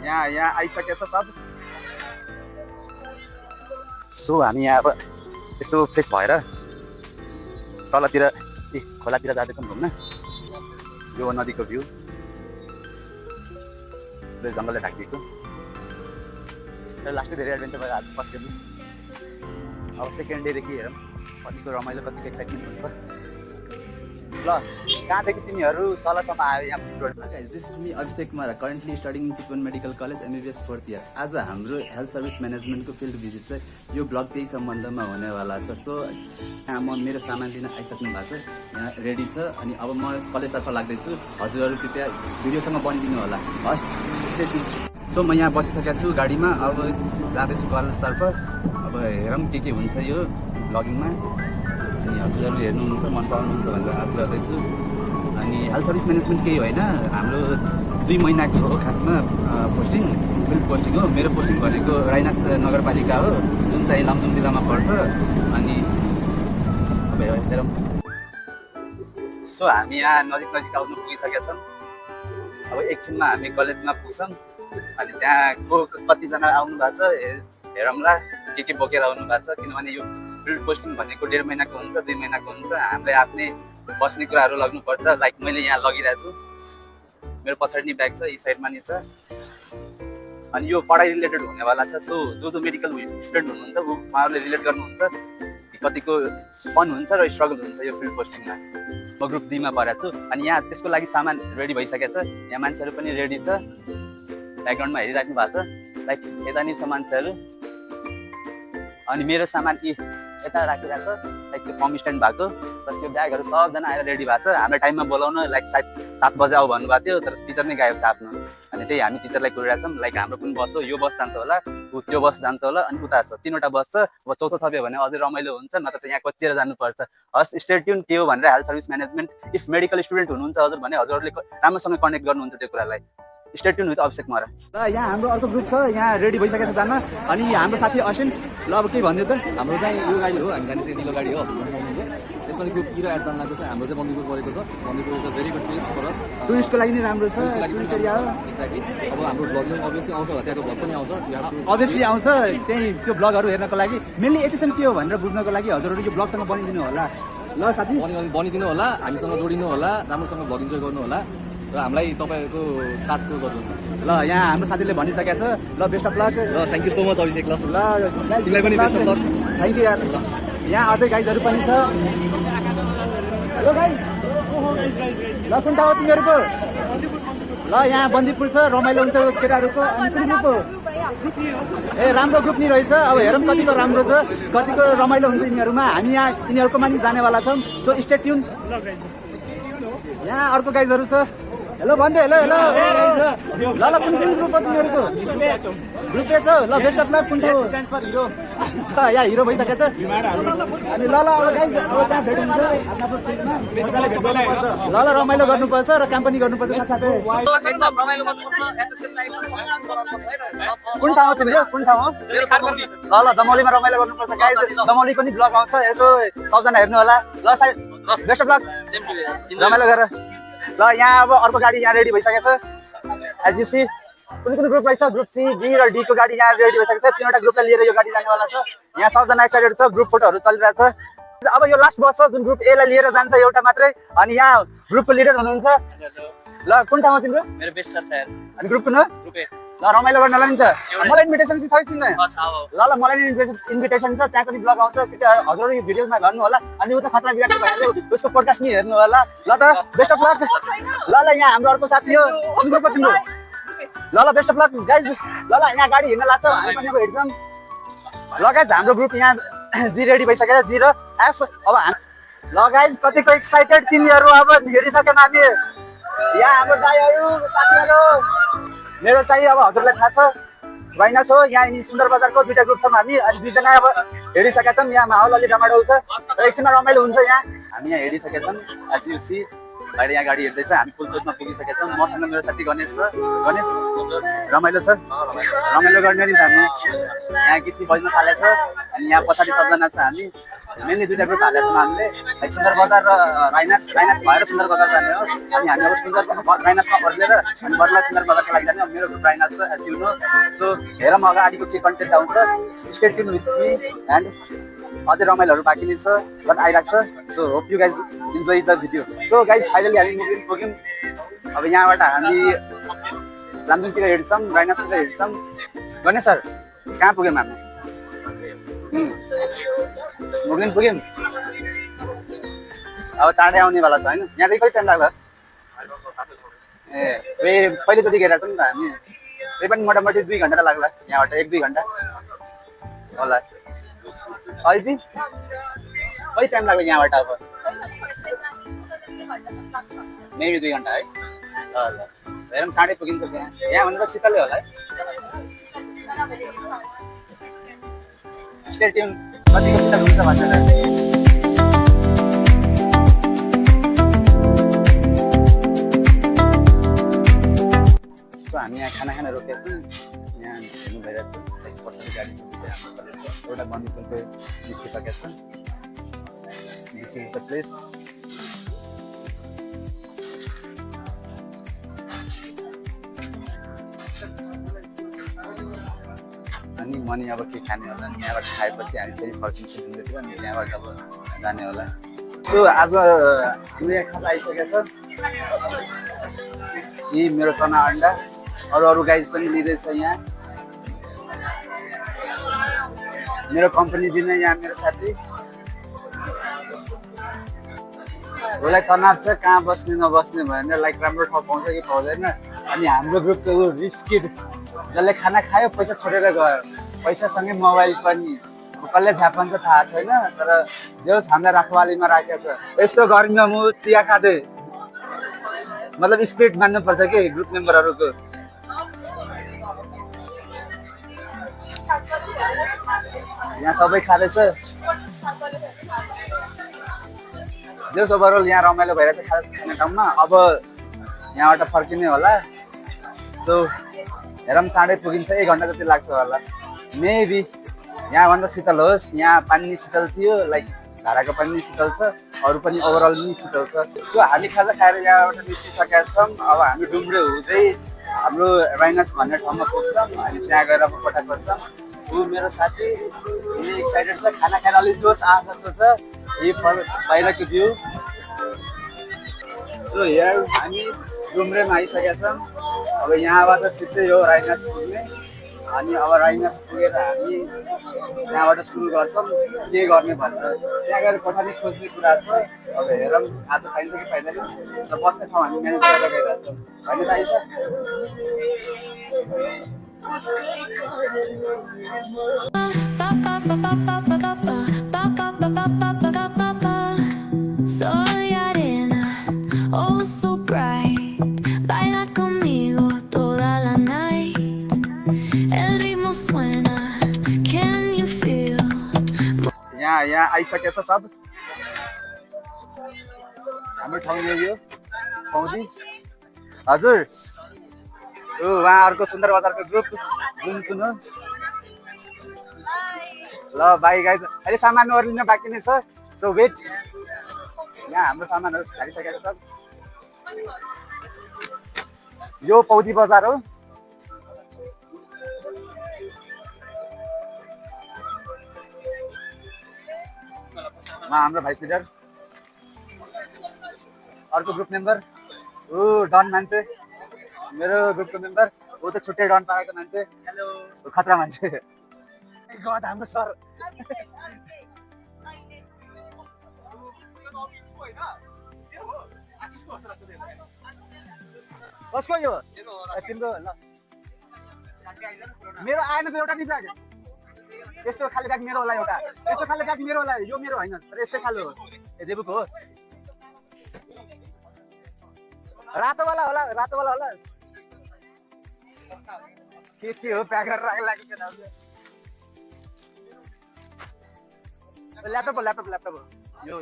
यहाँ आइसकेछ सब। सो हामी यहाँ अब यसो फ्रेस भएर तलतिर खोलातिर जाँदैछौँ घुम्न। यो नदीको भ्यू जङ्गलले ढाकिएको। लास्टै धेरै एडभेन्चर भएर आज फर्स्ट डे। अब सेकेन्ड डेदेखि हेरौँ कतिको रमाइलो कतिको एक्साइटमेन्ट हुन्छ। ल कहाँदेखि तिमीहरू तलसम्म आयो यहाँ? This is me Abhishek Kumar, currently studying in Chitwan medical college MBBS 4th year. आज हाम्रो हेल्थ सर्भिस म्यानेजमेन्टको फिल्ड भिजिट चाहिँ यो ब्लग त्यही सम्बन्धमा हुनेवाला छ। सो यहाँ म मेरो सामान लिन आइसक्नु भएको छ, यहाँ रेडी छ। अनि अब म कलेजतर्फ लाग्दैछु। हजुरहरू कृपया भिडियोसँग बनिदिनु होला। हस्। सो म यहाँ बसिसकेको छु गाडीमा, अब जाँदैछु कलेजतर्फ। अब हेरौँ के हुन्छ यो ब्लगिङमा। अनि हजुरहरू हेर्नुहुन्छ, मन पराउनुहुन्छ भनेर आशा गर्दैछु। अनि हेल्थ सर्भिस म्यानेजमेन्ट केही होइन, हाम्रो 2 महिनाको हो खासमा पोस्टिङ, फिल्ड पोस्टिङ हो। मेरो पोस्टिङ भनेको राइनास नगरपालिका हो, जुन चाहिँ लमजुङ जिल्लामा पर्छ। अनि अब हेरौँ। सो हामी यहाँ नजिक आउनु पुगिसकेका छौँ। अब एकछिनमा हामी कलेजमा पुग्छौँ। अनि त्यहाँको कतिजना आउनु भएको छ हेरौँला, के बोकेर आउनु भएको छ। किनभने यो फिल्ड पोस्टिङ भनेको 1.5 महिनाको हुन्छ, 2 महिनाको हुन्छ। हामीले आफ्नै बस्ने कुराहरू लग्नुपर्छ। लाइक मैले यहाँ लगिरहेको छु, मेरो पछाडि नि ब्याग छ, यी साइडमा नि छ। अनि यो पढाइ रिलेटेड हुनेवाला छ। सो जो मेडिकल स्टुडेन्ट हुनुहुन्छ उहाँहरूले रिलेट गर्नुहुन्छ कतिको फन हुन्छ र स्ट्रगल हुन्छ यो फिल्ड पोस्टिङमा। म ग्रुप 2 मा परेको छु। अनि यहाँ त्यसको लागि सामान रेडी भइसकेको छ। यहाँ मान्छेहरू पनि रेडी छ, ब्याकग्राउन्डमा हेरिराख्नु भएको छ। लाइक यता नि छ मान्छेहरू। अनि मेरो सामान यता राखिरहेको छ, लाइक त्यो फर्म स्ट्यान्ड भएको। प्लस यो ब्यागहरू सबजना आएर रेडी भएको छ। हाम्रो टाइममा बोलाउन लाइक सायद 7 बजे आऊ भन्नुभएको थियो, तर टिचर नै गएको छ आफ्नो। अनि त्यही हामी टिचरलाई कुरिरहेछौँ, लाइक हाम्रो कुन बस हो, यो बस जान्छ होला, त्यो बस जान्छ होला, अनि उता छ 3वटा बस छ। अब 4थो थप्यो भने अझै रमाइलो हुन्छ, नत्र त यहाँ कोचिएर जानुपर्छ। हस्, स्टे ट्युन के हो भनेर health service management if medical student हुनुहुन्छ हजुर भने हजुरहरूले राम्रोसँग कनेक्ट गर्नुहुन्छ त्यो कुरालाई। Stay tune with Abhishek Kumar. ल यहाँ हाम्रो अर्को ग्रुप छ, यहाँ रेडी भइसकेको छ जान। अनि हाम्रो साथी अश्विन, ल अब के भनिदियो त? हाम्रो चाहिँ यो गाडी हो, हामी जाने चाहिँ निलो गाडी हो। यसमा चाहिँ ग्रुप इरो एज जान लागेको छ। हाम्रो चाहिँ बन्दीपुर परेको छ। Bandipur is a very good place for us. टुरिस्टको लागि नि राम्रो छ, टुरिस्ट एरिया हो। एक्ज्याक्टली। अब हाम्रो ब्लगिङ अभियसली आउँछ, त्यहाँको ब्लग पनि आउँछ। अभियसली आउँछ, त्यही त्यो ब्लगहरू हेर्नको लागि। मेनली एचएसएम के हो भनेर बुझ्नको लागि हजुरहरू यो ब्लगसँग बनिदिनु होला। ल साथी बनिदिनु होला, हामीसँग जोडिनु होला, राम्रोसँग ब्लग इन्जोय गर्नु होला। र हामीलाई तपाईँहरूको साथको जरुरत छ। ल यहाँ हाम्रो साथीले भनिसकेको छ। ल बेस्ट अफ लक। ल थ्याङ्क यू सो मच अभिषेक। ल तिमीलाई पनि best of lock. Thank you यार। ल यहाँ अझै गाइजहरू पनि छ। Hello guys. ल कुन ठाउँ हो तिमीहरूको? ल यहाँ बन्दीपुर छ, रमाइलो हुन्छ केटाहरूको। अनि कुन ग्रुप हो? ए राम्रो ग्रुप नि रहेछ। अब हेरौँ कतिको राम्रो छ, कतिको रमाइलो हुन्छ यिनीहरूमा। हामी यहाँ यिनीहरूकोमा नि जानेवाला छौँ। So stay tune. यहाँ अर्को गाइजहरू छ। हेलो भन्दै हेलो हेलो। ल ल कुन ग्रुप हो तिमीहरूको? ग्रुप ए छ। ल बेस्ट अफ लक। कुन ठाउँ? यहाँ हिरो भइसकेको छ। अनि ल अब गाइज अब त्यहाँ भेट हुन्छ। ल रमाइलो गर्नुपर्छ र काम पनि गर्नुपर्छ साथसाथै। कुन ठाउँ हो तिम्रो? कुन ठाउँ हो? ल दमौलीमा रमाइलो गर्नुपर्छ गाइज। दमौलीको नि ब्लग आउँछ, यसो सबजना हेर्नु होला। ल सायद बेस्ट अफ लक, रमाइलो गरेर। ल यहाँ अब अर्को गाडी यहाँ रेडी भइसकेको छ। एज यु सी कुन ग्रुप रहेछ? ग्रुप C, B र D को गाडी यहाँ रेडी भइसकेको छ। 3वटा ग्रुपलाई लिएर यो गाडी जानेवाला छ। यहाँ सबजना एक्साइटेड छ, ग्रुप फोटोहरू चलिरहेको छ। अब यो लास्ट बस हो जुन ग्रुप A लाई लिएर जान्छ, एउटा मात्रै। अनि यहाँ ग्रुपको लिडर हुनुहुन्छ। ल कुन ठाउँ हो तिम्रो? मेरो बेस्ट सर छ यार। अनि ग्रुप कुन हो? Group A. ल रमाइलो गर्नलाई नि त। मलाई इन्भिटेसन चाहिँ छैन। ल मलाई इन्भिटेसन छ, त्यहाँको नि ब्लग आउँछ। हजुरहरू यो भिडियोमा गर्नु होला। अनि उता खतरा बिगाड्नु भइहाल्यो, उसको पोडकास्ट नि हेर्नु होला। ल त बेस्ट अफ लक। ल यहाँ हाम्रो अर्को साथी हो। कुन ग्रुप हो तिम्रो? ल बेस्ट अफ लक गाइज। ल यहाँ गाडी हिँड्न लाग्छ, हामी पनि अब हेर्छौँ। ल गाइज हाम्रो ग्रुप यहाँ G रेडी भइसकेको छ, G र F। अब ल गाइज कतिको एक्साइटेड तिमीहरू? अब हेरिसक्यौँ हामी। यहाँ हाम्रो दाइहरू साथीहरू। मेरो चाहिँ अब हजुरलाई थाहा छ राइनास हो। यहाँ यिनी सुन्दर बजारको 2टा ग्रुप छौँ हामी। अनि 2जना अब हेरिसकेका छौँ। यहाँ माहौल अलि रमाइलो हुन्छ र एकछिनमा रमाइलो हुन्छ। यहाँ हामी यहाँ हेरिसकेका छौँ। एज यु सी बाहिर यहाँ गाडी हेर्दैछ। हामी पुलचोकमा पुगिसकेका छौँ। मसँग मेरो साथी गणेश छ। गणेश रमाइलो छ? रमाइलो गर्ने नि त हामी। यहाँ गीत बज्न थालेको छ। अनि यहाँ पछाडि सबजना छ हामी। मेनली दुईटा ग्रुप हालेको छौँ हामीले लाइक सुन्दर बजार र राइनास भएर सुन्दर बजार जाने हो अनि हामी अब सुन्दर राइनासमा बदलेर अनि बदला सुन्दर बजारको लागि जाने हो मेरो ग्रुप राइनास छ एज यु नो सो हेरौँ अगाडिको के कन्टेन्ट आउँछ stay tune with me and अझै रमाइलोहरू बाँकी नै छ झन् आइरहेको छ so hope you guys enjoy the video so guys finally हामी पुग्यौँ अब यहाँबाट हामी लामजुङतिर हिँड्छौँ राइनासतिर हिँड्छौँ गणेश सर कहाँ पुग्यौँ हामी पुग्यौँ अब चाँडै आउनेवाला छ होइन यहाँदेखि कति टाइम लाग्ला ए पहिलोचोटि गएर छौँ नि त हामी त्यही पनि मोटामोटी 2 घन्टा त लाग्ला यहाँबाट 1-2 घन्टा होला अहिले कति टाइम लाग्यो यहाँबाट अब मेबी 2 घन्टा है ल हेरौँ चाँडै पुगिन्छ त्यहाँ यहाँभन्दा शीतलै होला है स्टे ट्युन कतिको शीतल हुन्छ भनेर सो हामी यहाँ खाना खान रोकेको छौँ यहाँ हेर्नु भइरहेको छ लाइक पर्सनल गाडी एउटा बन्दीपुरको निस्किसकेको छ दिस इज द प्लेस अनि मनी अब के खाने होला अनि यहाँबाट खाएपछि हामी फेरि फर्किन्छौँ ढुङ्गातिर अनि त्यहाँबाट अब जाने होला सो आज हाम्रो यहाँ खाजा आइसकेको छ यी मेरो चना अन्डा अरू गाइज पनि लिँदैछ यहाँ मेरो कम्पनी दिने यहाँ मेरो साथी उसलाई तनाव छ कहाँ बस्ने नबस्ने भनेर लाइक राम्रो ठाउँ पाउँछ कि पाउँदैन अनि हाम्रो ग्रुपको ऊ रिच किड जसले खाना खायो पैसा छोडेर गयो पैसासँगै मोबाइल पनि कसले झापन्छ थाहा छैन तर जेहोस् हामीलाई राखवालीमा राखेको छ यस्तो गर्मीमा म चिया खाँदै मतलब स्पिड मान्नुपर्छ कि ग्रुप मेम्बरहरूको यहाँ सबै खाँदैछ जेहोस् ओभरअल यहाँ रमाइलो भइरहेको छ खाने ठाउँमा अब यहाँबाट फर्किने होला सो हेरौँ चाँडै पुगिन्छ 1 घन्टा जति लाग्छ होला मेबी यहाँभन्दा शीतल होस् यहाँ पानी शीतल थियो लाइक धाराको पनि शीतल छ अरू पनि ओभरअल पनि शीतल छ सो हामी खाजा खाएर यहाँबाट निस्किसकेका छौँ अब हामी डुम्रे हुँदै हाम्रो राइनास भन्ने ठाउँमा पुग्छौँ अनि त्यहाँ गएर फोटा खोज्छौँ ऊ मेरो साथी एक्साइटेड छ खाना खाएर अलिक जोस आएको जस्तो छ यही बाहिरको भ्यू सो यहाँ हामी डुम्रेमा आइसकेका छौँ अब यहाँबाट सिधै हो राइनास पुग्ने अनि अब राइनास पुगेर हामी त्यहाँबाट सुरु गर्छौँ के गर्ने भनेर त्यहाँ गएर पठाउने खोज्ने कुरा छ अब हेरौँ आज पाइन्छ कि पाइँदैन र बस्ने ठाउँ हामी म्यानेज गरेर गइरहेको छौँ होइन त ice Soy arena, oh so bright. Baila conmigo toda la night. El ritmo suena, can you feel? यहाँ आइसकेछ सब हाम्रो ठाउँ यही हो पौदी हजुर ऊ उहाँहरूको सुन्दर बजारको ग्रुप जुन कुन हो ल बाई गाइज अहिले सामानहरू लिन बाँकी नै छ सो वेट यहाँ हाम्रो सामानहरू खाइसकेको छ यो पौदी बजार हो हाम्रो भाइस लिडर अर्को ग्रुप मेम्बर ऊ डन मान्छे मेरो ग्रुपको मेम्बर ऊ त छुट्टै डन पाएको मान्छे हेलो खतरा मान्छे गद हाम्रो सर कसको यो तिम्रो ल मेरो आएन त एउटा नि ब्याग यस्तो खाले ब्याग मेरो होला एउटा यस्तो खाले ब्याग मेरो होला यो मेरो होइन तर यस्तै खाले हो ए देबुको हो रातोवाला होला के हो प्याक गरेर राखेको लाग्यो ल्यापटप हो यो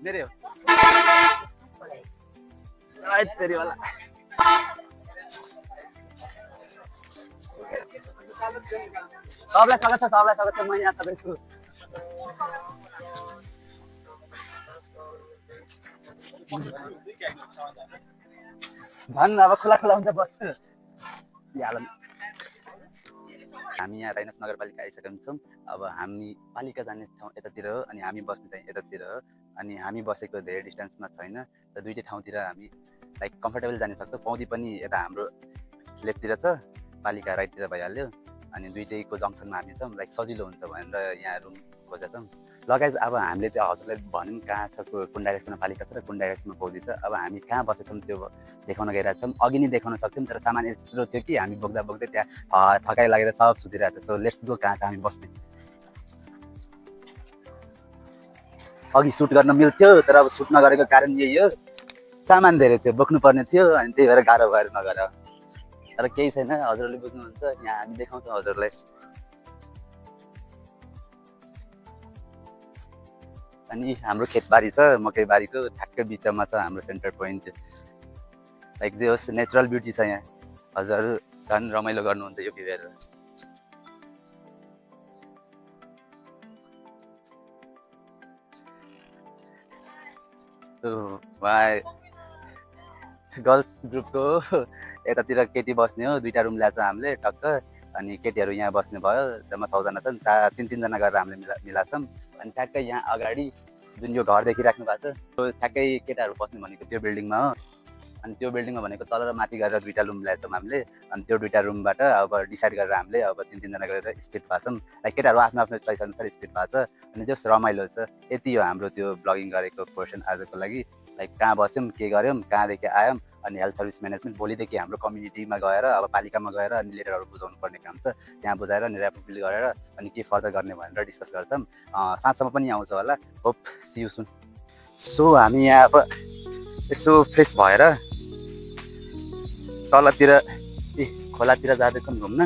मेरै हो तेरी वाला सबलाई स्वागत छ म यहाँ छँदैछु झन् अब खुला खुला हुन्छ बस्छु हामी यहाँ राइनस नगरपालिका आइसकेका छौँ। अब हामी पालिका जाने ठाउँ यतातिर हो अनि हामी बस्ने चाहिँ यतातिर हो अनि हामी बसेको धेरै डिस्टेन्समा छैन र दुईटै ठाउँतिर हामी लाइक कम्फर्टेबल जान सक्छौँ। पौडी पनि यता हाम्रो लेफ्टतिर छ, पालिका राइटतिर भइहाल्यो अनि दुईटैको जङ्सनमा हामी छौँ। लाइक सजिलो हुन्छ भनेर यहाँ रुम खोजेका छौँ। लगायत अब हामीले त्यो हजुरलाई भनौँ कहाँ छ, कुन डाइरेक्सनमा पालिका छ र कुन डाइरेक्सनमा पौडी छ। अब हामी कहाँ बसेछौँ त्यो देखाउन गइरहेको छौँ। अघि नै देखाउन सक्थ्यौँ तर सामान यत्रो थियो कि हामी बोक्दा बोक्दै त्यहाँ थकाइ लागेर सब सुतिरहेको छ। सो लेट्स गो कहाँ हामी बस्ने। अघि सुट गर्न मिल्थ्यो तर अब सुट नगरेको कारण यही हो, सामान धेरै थियो, बोक्नुपर्ने थियो अनि त्यही भएर गाह्रो भएर नगर। तर केही छैन, हजुरले बुझ्नुहुन्छ। यहाँ हामी देखाउँछौँ हजुरलाई। अनि हाम्रो खेतबारी छ, मकैबारीको ठ्याक्कै बिचमा छ हाम्रो सेन्टर पोइन्ट। लाइक जे होस् नेचुरल ब्युटी छ यहाँ। हजुरहरू झन् रमाइलो गर्नुहुन्छ यो भिडियो हेरेर। गर्ल्स ग्रुपको यतातिर केटी बस्ने हो, दुईवटा रुम ल्याएको छ हामीले टक्क। अनि केटीहरू यहाँ बस्ने भयो, जम्मा 6 जना छन्, तिन-तिनजना गरेर हामीले मिलाछौँ। अनि ठ्याक्कै यहाँ अगाडि जुन यो घर देखिराख्नु भएको छ त्यो ठ्याक्कै केटाहरू बस्ने भनेको त्यो बिल्डिङमा हो। अनि त्यो बिल्डिङमा भनेको तल र माथि गरेर दुईवटा रुम ल्याएको छौँ हामीले। अनि त्यो दुईवटा रुमबाट अब डिसाइड गरेर हामीले अब तिन-तिनजना गरेर स्प्लिट भएको छौँ। लाइक केटाहरू आफ्नो आफ्नो चोइस अनुसार स्प्लिट भएको छ। अनि जस रमाइलो छ। यति हो हाम्रो त्यो ब्लगिङ गरेको पोर्सन आजको लागि। लाइक कहाँ बस्यौँ, के गऱ्यौँ, कहाँदेखि आयौँ अनि हेल्थ सर्भिस म्यानेजमेन्ट भोलिदेखि हाम्रो कम्युनिटीमा गएर अब पालिकामा गएर अनि लेटरहरू बुझाउनु पर्ने काम छ। त्यहाँ बुझाएर अनि ऱ्याप बिल गरेर अनि के फर्दर गर्ने भनेर डिस्कस गर्छौँ। साँझसम्म पनि आउँछ होला, hope see you soon. So हामी यहाँ अब यसो फ्रेस भएर तलतिर खोलातिर जाँदैछौँ घुम्न।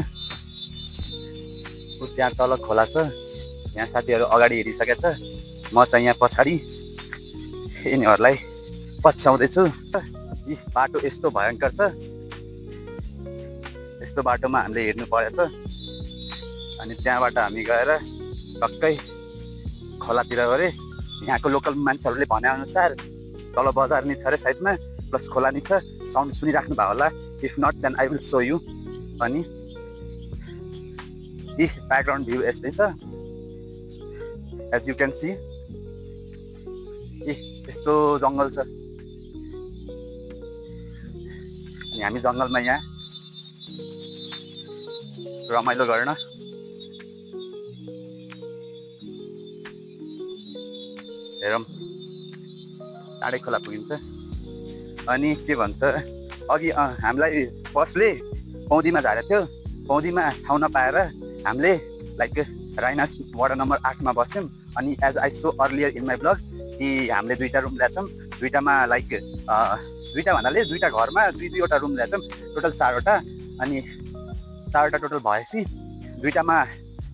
त्यहाँ तल खोला छ, यहाँ साथीहरू अगाडि हेरिसकेको छ, म चाहिँ यहाँ पछाडि यिनीहरूलाई पछ्याउँदैछु। बाटो यस्तो भयङ्कर छ, यस्तो बाटोमा हामीले हिँड्नु परेछ। अनि त्यहाँबाट हामी गएर टक्कै खोलातिर गरे। यहाँको लोकल मान्छेहरूले भनेअनुसार तल बजार नि छ अरे साइडमा, प्लस खोला नि छ। साउन्ड सुनिराख्नु भयो होला, if not then I will show you. अनि ब्याकग्राउन्ड भ्यू यस्तै छ, एज यु क्यान सी। यस्तो जङ्गल छ अनि हामी जङ्गलमा यहाँ रमाइलो गर्न हेरौँ। टाढै खोला पुगिन्छ। अनि के भन्छ, अघि हामीलाई बसले पौधीमा झारेको थियो। पौधीमा ठाउँ नपाएर हामीले लाइक राइनस वार्ड नम्बर 8मा बस्यौँ। अनि as I showed earlier in my blog कि हामीले दुईवटा रुम ल्याएछौँ। दुईवटामा लाइक दुईवटा भन्नाले दुईवटा घरमा दुईवटा रुम ल्याएछौँ, टोटल 4वटा। अनि 4वटा टोटल भएपछि दुईवटामा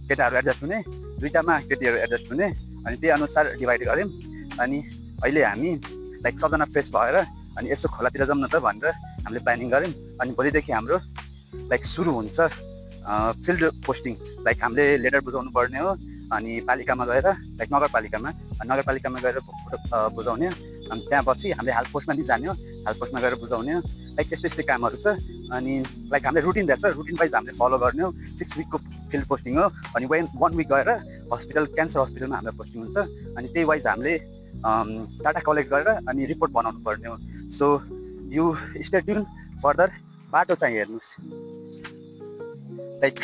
केटाहरू एडजस्ट हुने, दुईवटामा केटीहरू एडजस्ट हुने। अनि त्यही अनुसार डिभाइड गऱ्यौँ। अनि अहिले हामी लाइक सबजना फ्रेस भएर अनि यसो खोलातिर जाउँ न त भनेर हामीले प्लानिङ गऱ्यौँ। अनि भोलिदेखि हाम्रो लाइक सुरु हुन्छ फिल्ड पोस्टिङ। लाइक हामीले लेटर बुझाउनु पर्ने हो अनि पालिकामा गएर लाइक नगरपालिकामा गएर बुझाउने। अनि त्यहाँपछि हामीले हेल्थ पोस्टमा नि जाने हो, हेल्थ पोस्टमा गएर बुझाउने हो। लाइक यस्तै कामहरू छ। अनि लाइक हामीले रुटिन दिएको छ, रुटिन वाइज हामीले फलो गर्ने हो। 6 विकको फिल्ड पोस्टिङ हो। अनि 1 विक गएर हस्पिटल, क्यान्सर हस्पिटलमा हाम्रो पोस्टिङ हुन्छ। अनि त्यही वाइज हामीले डाटा कलेक्ट गरेर अनि रिपोर्ट बनाउनु पर्ने हो। So you stay tune further. बाटो चाहिँ हेर्नुहोस्, like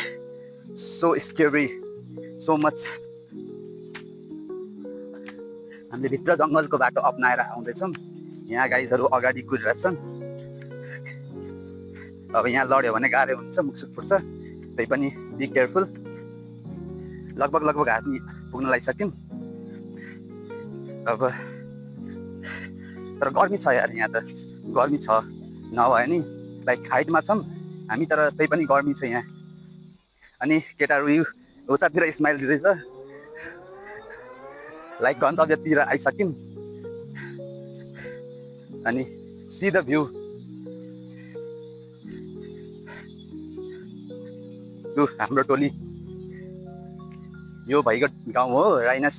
so scary, so much. हामीले भित्र जङ्गलको बाटो अप्नाएर आउँदैछौँ। यहाँ गाइजहरू अगाडि कुदिरहेछन्। अब यहाँ लड्यो भने गाह्रो हुन्छ, मुखसुख फुट्छ। त्यही पनि बी केयरफुल। लगभग हामी पुग्न लागिसक्यौँ अब। तर गर्मी छ यार, यहाँ त गर्मी छ। नभए नि लाइक हाइटमा छौँ हामी, तर त्यही पनि गर्मी छ यहाँ। अनि केटाहरू उतातिर स्माइल दिँदैछ। लाइक गन्तव्यतिर आइसक्यौँ। अनि सी द भ्यू। हाम्रो टोली यो भाइको गाउँ हो, राइनस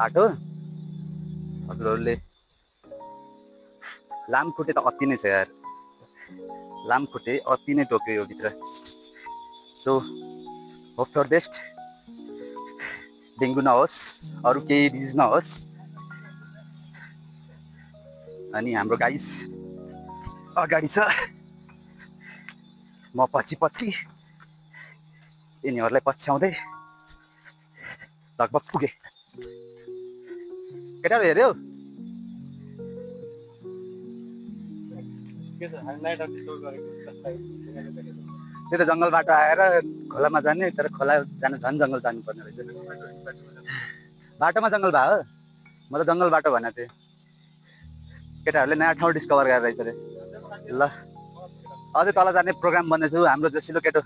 8 हो। हजुरहरूले लामखुट्टे त अति नै छ यार, लामखुट्टे अति नै टोक्यो यो भित्र। So hope for best, dengue नहोस्, अरू केही डिजिज नहोस्। अनि हाम्रो गाइस अगाडि छ, म पछि पछि, यिनीहरूलाई पछ्याउँदै लगभग पुगे। केटाहरू हेऱ्यौ त्यो त जङ्गल बाटो आएर खोलामा जाने, तर खोला जान झन् जङ्गल जानुपर्ने रहेछ। बाटोमा जङ्गल भयो, म त जङ्गल बाटो भनेको थिएँ। केटाहरूले नयाँ ठाउँ डिस्कभर गरेर रहेछ अरे। ल अझै तल जाने प्रोग्राम बन्दैछु। हाम्रो जोसिलो केटो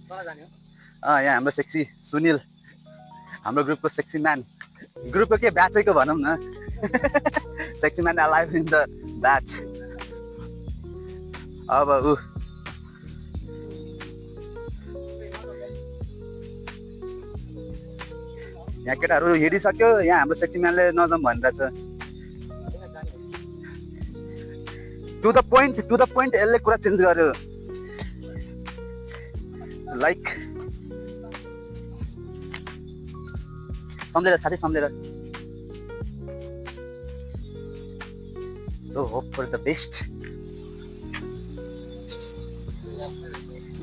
यहाँ हाम्रो सेक्सी सुनिल, हाम्रो ग्रुपको सेक्सी म्यान, ग्रुपको के ब्याचैको भनौँ न, sexy man alive in the batch. अब ऊ यहाँ केटाहरू हिँडिसक्यो, यहाँ हाम्रो सेक्सी म्यानले नजाउँ भनिरहेछ। टु द पोइन्ट यसले कुरा चेन्ज गर्यो। लाइक सम्झेर साथी सम्झेर। So hope for the best.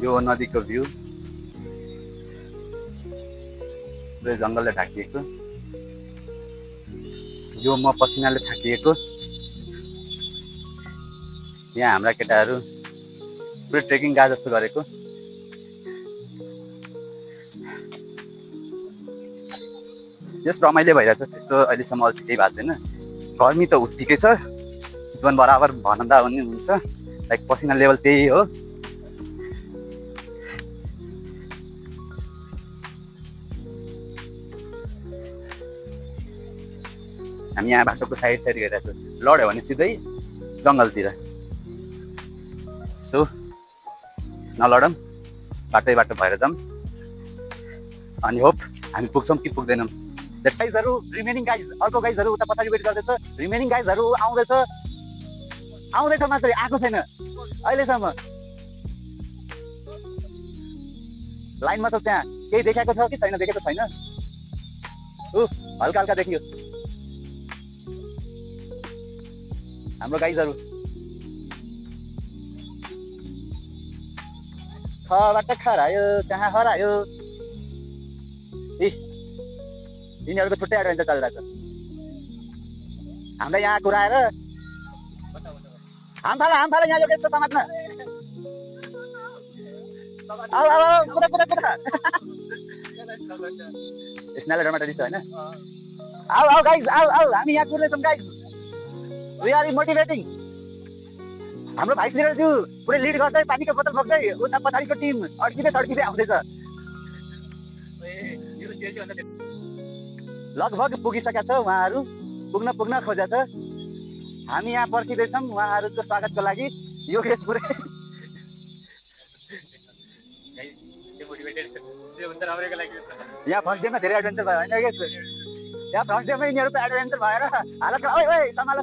यो नदीको भ्यू, जङ्गलले ढाकिएको, यो म पसिनाले थाकिएको। यहाँ हाम्रा केटाहरू पुरै ट्रेकिङ गए जस्तो गरेको। यस रमाइलो भइरहेछ, त्यस्तो अहिलेसम्म अल्छी केही भएको छैन। गर्मी त उत्तिकै छ, चितवन बराबर भन्दा पनि हुन्छ। लाइक पसिना लेभल त्यही हो। हामी यहाँ बाटोको साइड गइरहेको छु, लड्यो भने सिधै जङ्गलतिर। सो नलडौँ, बाटो भएर जाऊँ। अनि होप हामी पुग्छौँ कि पुग्दैनौँ। गाइजहरू, रिमेनिङ गाइज, अर्को गाइजहरू उता पछाडि वेट गर्दैछ। रिमेनिङ गाइजहरू आउँदैछ मात्रै, आएको छैन अहिलेसम्म। लाइनमा त त्यहाँ केही देखाएको छ कि छैन, देखेको छैन। हल्का हल्का देखियो हाम्रो गाइजहरू। खबाट खरायो, कहाँ हरायो। यिनीहरूको छुट्टै एडभेन्चर चलिरहेको छ। हामीलाई यहाँ कुराएर हाम फाला यहाँ यो यस्तो समाजमा। आऊ कुदा स्नेल डोमेटरी छ होइन। आऊ गाइज, आऊ हामी यहाँ कुर्दैछौँ गाइज। We are motivating. हाम्रो भाइस लिडरज्यू पुरै लिड गर्दै पानीको बोतल बोक्दै उता पछाडिको टिम अड्किँदै आउँदैछ। लगभग पुगिसकेका छ उहाँहरू, पुग्न खोजेको छ। हामी यहाँ पर्खिँदैछौँ उहाँहरूको स्वागतको लागि। योगेश पुरै यहाँ फर्स्ट डेमा धेरै एडभेन्चर भयो होइन योगेश? यहाँ फर्स्ट डेमा यिनीहरूको एडभेन्चर भएर हालत ओइ सम्हाल।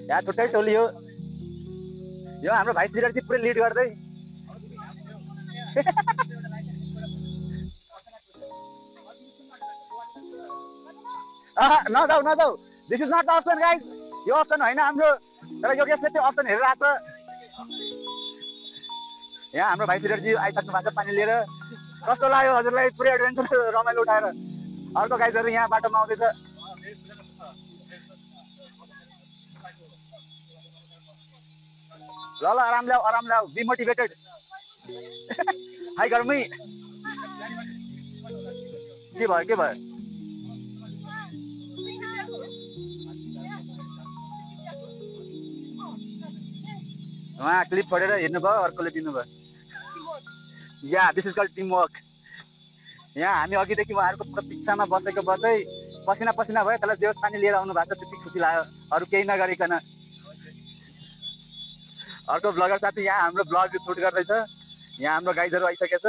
यहाँ छुट्टै टोली हो यो। हाम्रो भाइस लिडर चाहिँ पुरै लिड गर्दै। नजाऊ, this is not the option guys. यो अप्सन होइन हाम्रो, तर योगेशले त्यो अप्सन हेरेर आएको छ। यहाँ हाम्रो भाइस लिडरजी आइसक्नु भएको छ पानी लिएर। कस्तो लाग्यो हजुरलाई पुरै एडभेन्चर रमाइलो उठाएर? अर्को गाइजहरू यहाँ बाटोमा आउँदैछ। ल आराम ल्याऊ, बी मोटिभेटेड। हाई गर्मी के भयो? उहाँ क्लिप पढेर हेर्नुभयो, अर्कोले दिनुभयो। या this is called team work. यहाँ हामी अघिदेखि उहाँहरूको प्रतीक्षामा बसेको पसिना भयो। त्यसलाई जेहोस् पानी लिएर आउनु भएको छ, त्यति खुसी लाग्यो। अरू केही नगरिकन अर्को ब्लगर साथी यहाँ हाम्रो ब्लग सुट गर्दैछ। यहाँ हाम्रो गाइजहरू आइसकेको छ।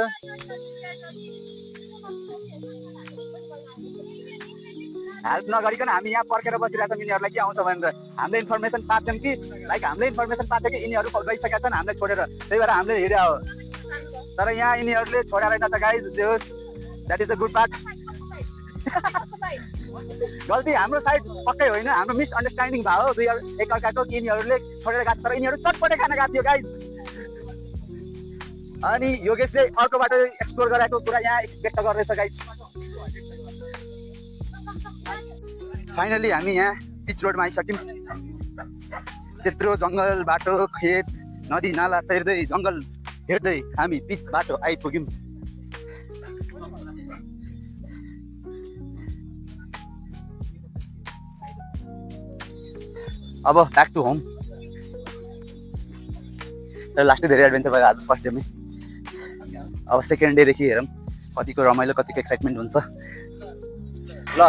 हेल्प नगरिकन हामी यहाँ पर्खेर बसिरहेको छौँ यिनीहरूलाई के आउँछ भनेर। हामीले इन्फर्मेसन पाएको थियौँ कि लाइक हामीले इन्फर्मेसन पाएको थियो कि यिनीहरू गइसकेका छन् हामीलाई छोडेर, त्यही भएर हामीले हिँड्यो हो। तर यहाँ यिनीहरूले छोडेर रहेछ guys, that is the good part. गल्ती हाम्रो साइड पक्कै होइन, हाम्रो मिसअन्डरस्ट्यान्डिङ भयो एकअर्काको कि यिनीहरूले छोडेर गएको, तर यिनीहरू चटपटे खान गएको थियो गाइज। अनि योगेशले अर्को बाटो एक्सप्लोर गराएको कुरा यहाँ व्यक्त गर्दैछ गाइज। फाइनली हामी यहाँ पिच रोडमा आइसक्यौँ। त्यत्रो जङ्गल बाटो खेत नदी नाला तैर्दै जङ्गल हेर्दै हामी पिच बाटो आइपुग्यौँ। अब ब्याक टु होम। तर लास्टै धेरै एडभेन्चर भयो आज फर्स्ट डेमै। अब सेकेन्ड डेदेखि हेरौँ कतिको रमाइलो कतिको एक्साइटमेन्ट हुन्छ। ल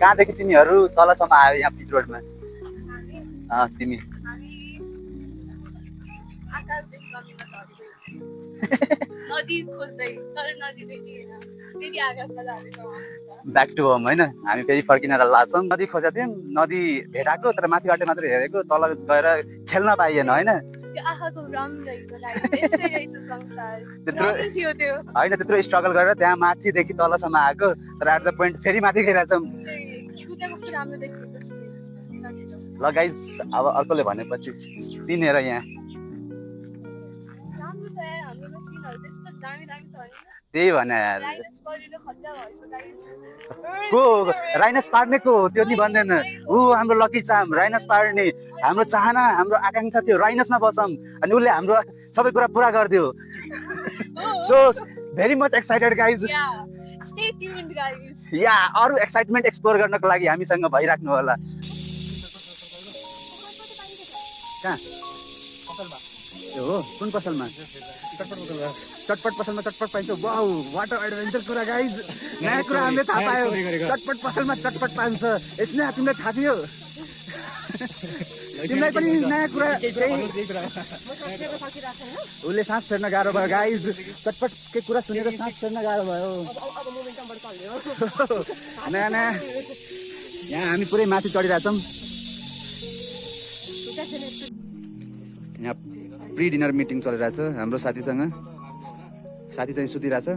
कहाँदेखि तिमीहरू तलसम्म आयो यहाँ पिच रोडमा? तिमी ब्याक टु होम होइन, हामी फेरि फर्किन लाग्छौँ। नदी खोजेको थियौँ, नदी भेटाएको तर माथिबाट मात्रै हेरेको, तल गएर खेल्न पाइएन होइन। होइन त्यत्रो स्ट्रगल गरेर त्यहाँ माथिदेखि तलसम्म आएको, तर एट द पोइन्ट फेरि माथि गइरहेछौँ। ल गाइज अब अर्कोले भनेपछि सिन हेर यहाँ। त्यही भने यार को राइनस पार्ने को त्यो नि भन्दैन। ऊ हाम्रो लकी चाम राइनस पार्ने, हाम्रो चाहना हाम्रो आकाङ्क्षा थियो राइनसमा बसौँ, अनि उसले हाम्रो सबै कुरा पुरा गरिदियो। So very much excited guys. या अरू एक्साइटमेन्ट एक्सप्लोर गर्नको लागि हामीसँग भइराख्नु होला। कहाँ हो कुन पसलमा? चटपट पसलमा चटपट पाइन्छ। वाउ वाट एडभेन्चर कुरा गाइज, नयाँ कुरा हामीले थाहा पायो। चटपट पसलमा चटपट पाइन्छ। यसमा तिमीलाई थाहा थियो? तिमीलाई पनि नयाँ कुरा। उसले सास फेर्न गाह्रो भयो गाइज, चटपटकै कुरा सुनेर सास फेर्न गाह्रो भयो। नयाँ नयाँ यहाँ हामी पुरै माथि चढिरहेछौँ। यहाँ प्री डिनर मिटिङ चलिरहेछ हाम्रो साथीसँग। साथी चाहिँ सुतिरहेछ।